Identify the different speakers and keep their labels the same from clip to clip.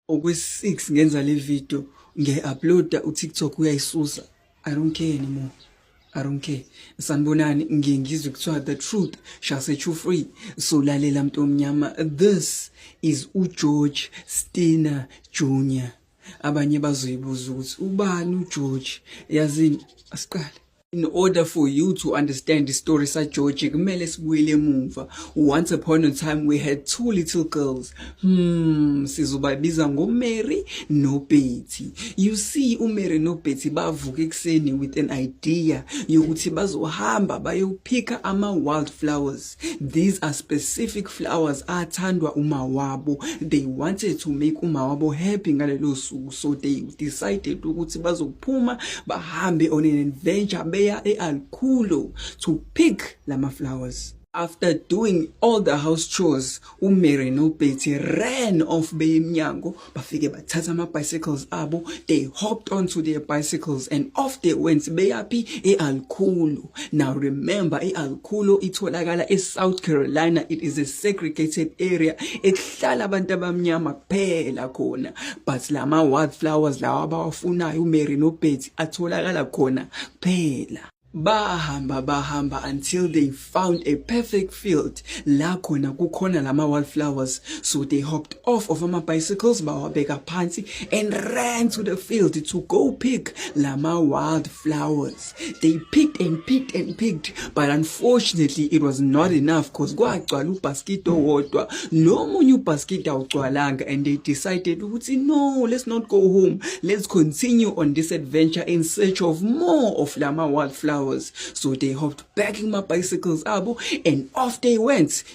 Speaker 1: Okwesi-6 ngenza le video ngiyayi-uploada uTikTok uyayisusa. I don't care anymore. I don't care. Sanibonani, ngiye ngizwe kuthiwa the truth shall set you free. So lalela mntu omnyama, this is uGeorge Steiner Jr. Abanye bazoyibuza ukuthi ubani uGeorge? Yazini, asiqale. In order for you to understand the story saGeorge, kumele sibuyele emuva. Once upon a time we had two little girls. Sizobabiza ngoMary noBetty. You see, uMary noBetty bavuka ekuseni with an idea yokuthi bazohamba bayophika ama-wildflowers. These are specific flowers athandwa umawabo. They wanted to make umawabo happy ngalelo suku, so they decided ukuthi bazophuma bahambe on an adventure e-Alkhulo to pick lama flowers. After doing all the house chores, uMary noBetty ran off beyemnyango, bafike bathatha ama-bicycles abo, they hopped onto their bicycles and off they went beyapi e-Alkhulo. Now remember, e-Alkhulo itholakala eSouth Carolina. It is a segregated area ekuhlala abantu abamnyama kuphela khona, but lama wildflowers lawa abawafunayo uMary noBetty atholakala khona kuphela. Bahamba until they found a perfect field la khona kukhona lama wildflowers. So they hopped off of ama-bicycles bawabeka phansi and ran to the field to go pick lama wildflowers. They picked and picked and picked, but unfortunately it was not enough because kwagcwala ubasket owodwa, nomunye ubasket awugcwalanga, and they decided ukuthi no, let's not go home, let's continue on this adventure in search of more of lama wildflowers. So they hopped back in my bicycles abo and off they went.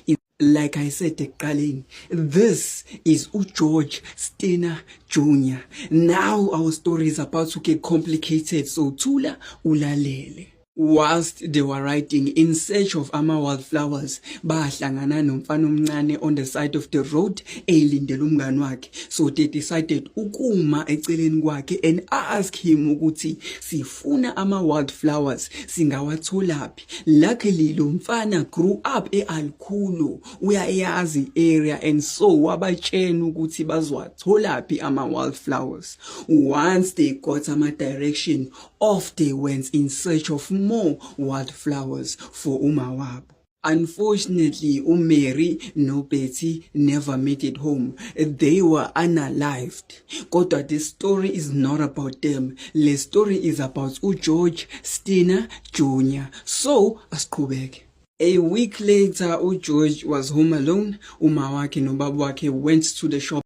Speaker 1: Like I said ekuqaleni, this is uGeorge Steiner Jr. Now our story is about to get complicated, so thula ulalele. Whilst they were riding in search of ama-wildflowers, bahlangana nomfana omncane on the side of the road elindele umngani wakhe. So they decided ukuma eceleni kwakhe and ask him ukuthi sifuna ama-wildflowers singawatholaphi. Luckily lo mfana grew up e-Alkhulo, uyayazi area, and so wabatshena ukuthi bazowatholaphi ama-wildflowers. Once they got ama-direction, off they went in search of more wildflowers for umawabo. Unfortunately, uMary noBetty never made it home. They were unalived. Kodwa this story is not about them. The story is about uGeorge Steiner Jr. So, asiqhubeke. A week later, uGeorge was home alone. Uma wakhe nobaba wakhe went to the shop